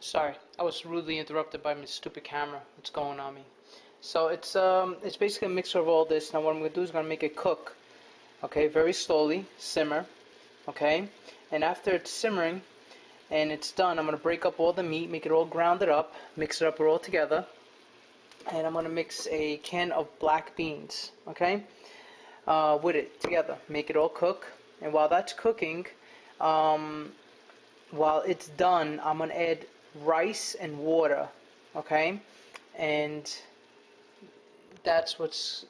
Sorry, I was rudely interrupted by my stupid camera. It's going on me. So it's basically a mixture of all this. Now what I'm gonna do is gonna make it cook. Okay, very slowly, simmer. Okay, and after it's simmering and it's done, I'm gonna break up all the meat, make it all grounded up, mix it up all together, and I'm gonna mix a can of black beans. Okay, with it together, make it all cook. And while that's cooking, while it's done, I'm gonna add rice and water, okay? And that's what's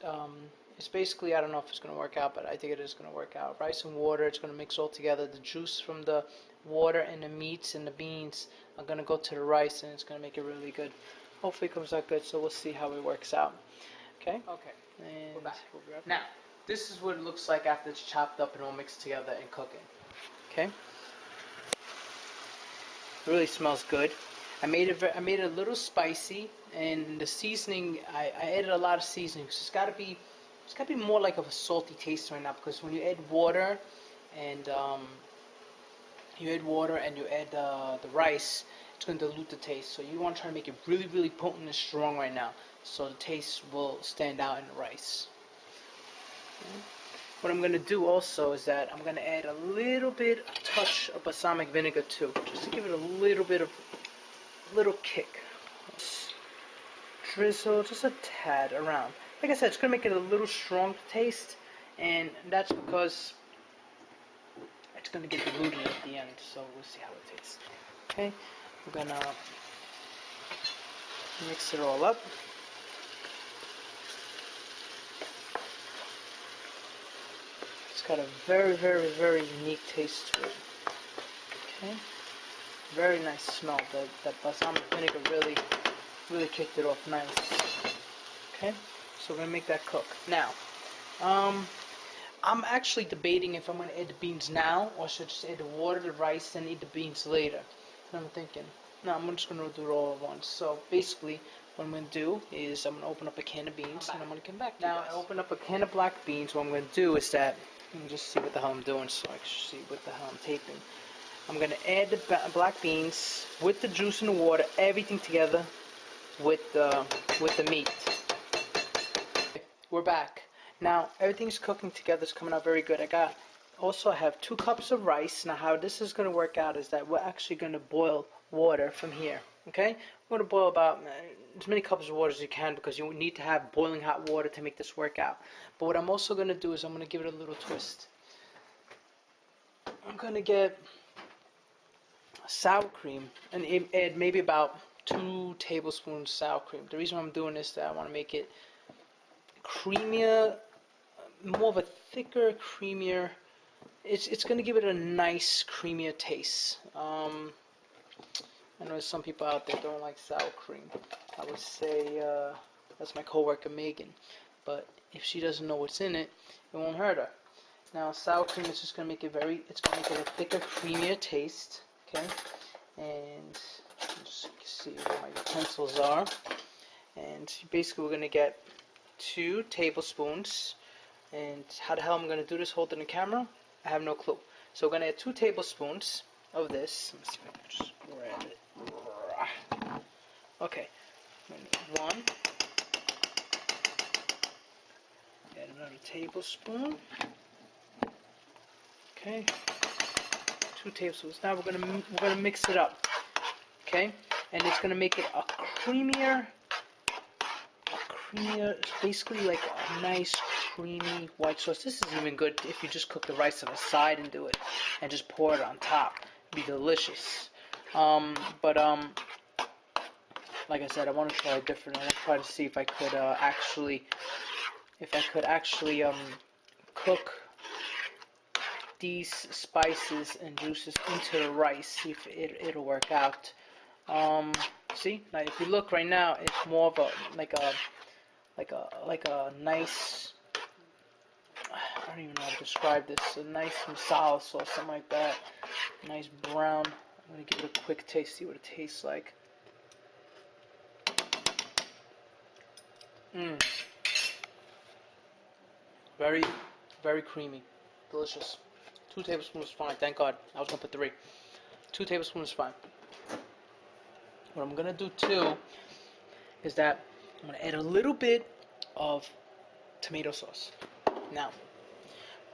it's basically, I don't know if it's gonna work out, but I think it is gonna work out. Rice and water, it's gonna mix all together. The juice from the water and the meats and the beans are gonna go to the rice, and it's gonna make it really good. Hopefully it comes out good, so we'll see how it works out. Okay, and we're back. Now this is what it looks like after it's chopped up and all mixed together and cooking. Okay, it really smells good. I made it a little spicy, and the seasoning, I added a lot of seasoning. So it's gotta be more like of a salty taste right now, because when you add water and you add the rice, it's going to dilute the taste. So you want to try to make it really, really potent and strong right now, so the taste will stand out in the rice. Okay. What I'm going to do also is that I'm going to add a touch of balsamic vinegar too, just to give it a little kick. Drizzle just a tad around. Like I said, it's going to make it a little strong taste, and that's because it's going to get diluted at the end, so we'll see how it tastes. Okay, we're going to mix it all up. It's got a very, very, very unique taste to it. Okay, very nice smell. That balsamic vinegar really kicked it off nice. Okay, so we're gonna make that cook. Now, I'm actually debating if I'm gonna add the beans now, or should I just add the water, the rice, and eat the beans later. And I'm thinking, no, I'm just gonna do it all at once. So basically, what I'm gonna do is I'm gonna open up a can of beans, and I'm gonna come back to you guys. Now I open up a can of black beans. What I'm gonna do is that, let me just see what the hell I'm doing, so I can see what the hell I'm taping. I'm gonna add the black beans with the juice and the water, everything together with the meat. We're back. Now everything's cooking together. It's coming out very good. I have 2 cups of rice. Now how this is going to work out is that we're actually going to boil water from here. Okay, we're going to boil about as many cups of water as you can, because you need to have boiling hot water to make this work out. But what I'm also going to do is I'm going to give it a little twist. I'm going to get sour cream and add maybe about 2 tablespoons sour cream. The reason why I'm doing this is that I want to make it creamier, more of a thicker, creamier. It's going to give it a nice, creamier taste. I know some people out there don't like sour cream. I would say that's my coworker Megan, but if she doesn't know what's in it, it won't hurt her. Now sour cream is just going to make it a thicker, creamier taste. Okay, and just see where my utensils are. And basically we're going to get 2 tablespoons. And how the hell I'm going to do this holding the camera, I have no clue. So we're going to add 2 tablespoons of this. Let me see if I can just grab it. Okay, 1. Add another tablespoon. Okay, 2 tablespoons. Now we're gonna mix it up. Okay, and it's gonna make it a creamier, basically like a nice creamy white sauce. This is even good if you just cook the rice on the side and do it, and just pour it on top. It'd be delicious. Like I said, I want to try it different. I want to try to see if I could actually cook these spices and juices into the rice. See if it'll work out. See, now if you look right now, it's more of a like a nice, I don't even know how to describe this. A nice masala sauce, something like that. Nice brown. I'm gonna give it a quick taste. See what it tastes like. Very, very creamy. Delicious. 2 tablespoons is fine, thank God. I was going to put 3. 2 tablespoons is fine. What I'm gonna do too is that I'm gonna add a little bit of tomato sauce. Now,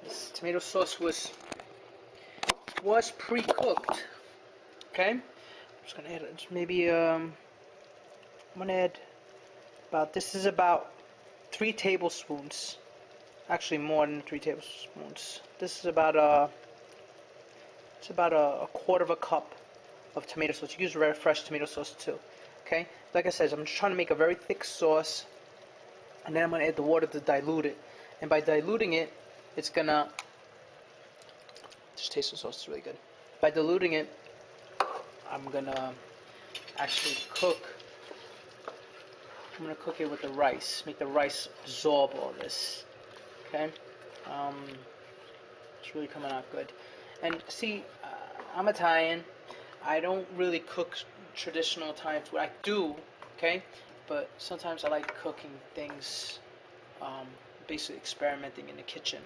this tomato sauce was pre-cooked. Okay, I'm just gonna add maybe I'm gonna add about, this is about 3 tablespoons. Actually, more than 3 tablespoons. This is about it's about a quarter of a cup of tomato sauce. You can use red fresh tomato sauce too. Okay, like I said, I'm just trying to make a very thick sauce, and then I'm gonna add the water to dilute it. And by diluting it, it's gonna just taste the sauce. It's really good. By diluting it, I'm gonna actually cook. I'm gonna cook it with the rice. Make the rice absorb all this. Okay, it's really coming out good. And see, I'm Italian. I don't really cook traditional Italian food. I do, okay, but sometimes I like cooking things, basically experimenting in the kitchen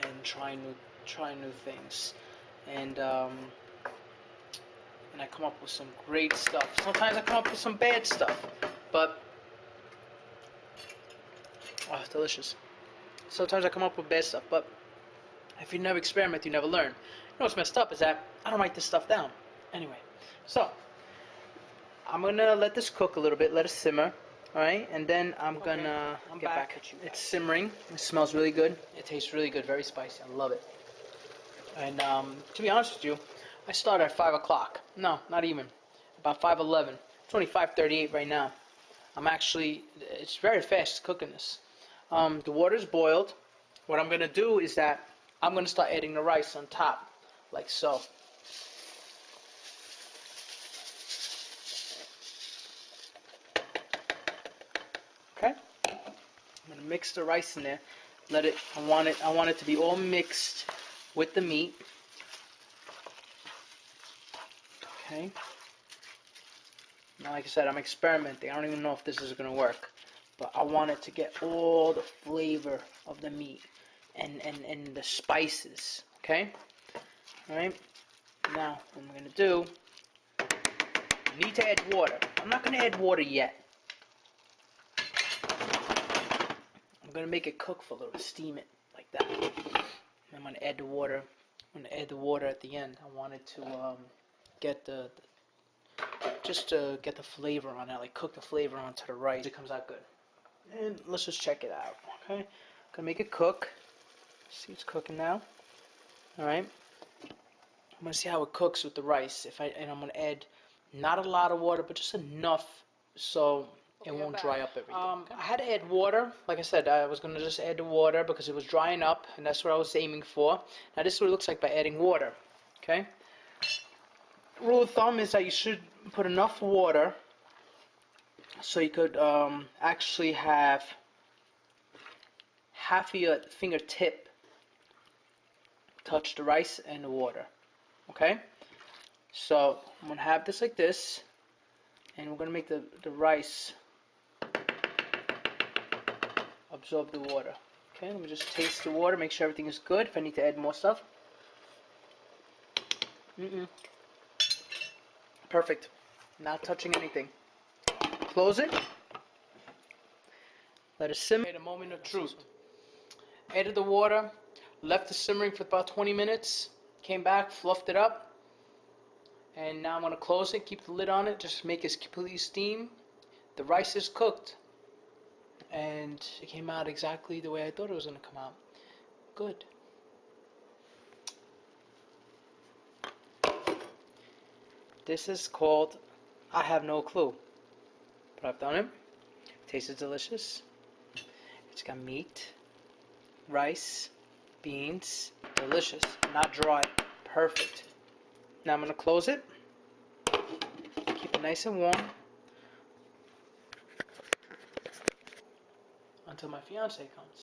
and trying new things, and I come up with some great stuff. Sometimes I come up with some bad stuff, but oh, it's delicious. Sometimes I come up with bad stuff, but if you never experiment, you never learn. You know what's messed up is that I don't write this stuff down. Anyway, so I'm gonna let this cook a little bit, let it simmer, all right, and then I'm gonna get back at you. It's simmering. It smells really good. It tastes really good. Very spicy. I love it. And to be honest with you, I started at 5 o'clock. No, not even. About 5:11. It's only 5:38 right now. It's very fast cooking this. The water's boiled. What I'm gonna do is that I'm gonna start adding the rice on top, like so. Okay. I'm gonna mix the rice in there. I want it to be all mixed with the meat. Okay. Now, like I said, I'm experimenting. I don't even know if this is gonna work, but I want it to get all the flavor of the meat and the spices. Okay. All right. Now, what I'm gonna do, I need to add water. I'm not gonna add water yet. I'm gonna make it cook for a little, steam it like that. I'm gonna add the water. I'm gonna add the water at the end. I wanted to get just to get the flavor on it, like cook the flavor onto the rice. It comes out good. And let's just check it out. Okay, gonna make it cook. See, it's cooking now. All right. I'm gonna see how it cooks with the rice. And I'm gonna add not a lot of water, but just enough so it won't dry up everything. I had to add water. Like I said, I was gonna just add the water because it was drying up, and that's what I was aiming for. Now this is what it looks like by adding water. Okay. Rule of thumb is that you should put enough water so you could actually have half of your fingertip touch the rice and the water. Okay, so I'm gonna have this like this, and we're gonna make the rice absorb the water. Okay, let me just taste the water, make sure everything is good. If I need to add more stuff. Perfect. Not touching anything. Close it. Let it simmer. Wait a moment of truth. Added the water, left it simmering for about 20 minutes, came back, fluffed it up, and now I'm going to close it, keep the lid on it, just make it completely steam. The rice is cooked, and it came out exactly the way I thought it was going to come out. Good. This is called, I have no clue, but I've done it. Tastes delicious. It's got meat, rice, beans, delicious, not dry, perfect. Now I'm going to close it, keep it nice and warm until my fiance comes.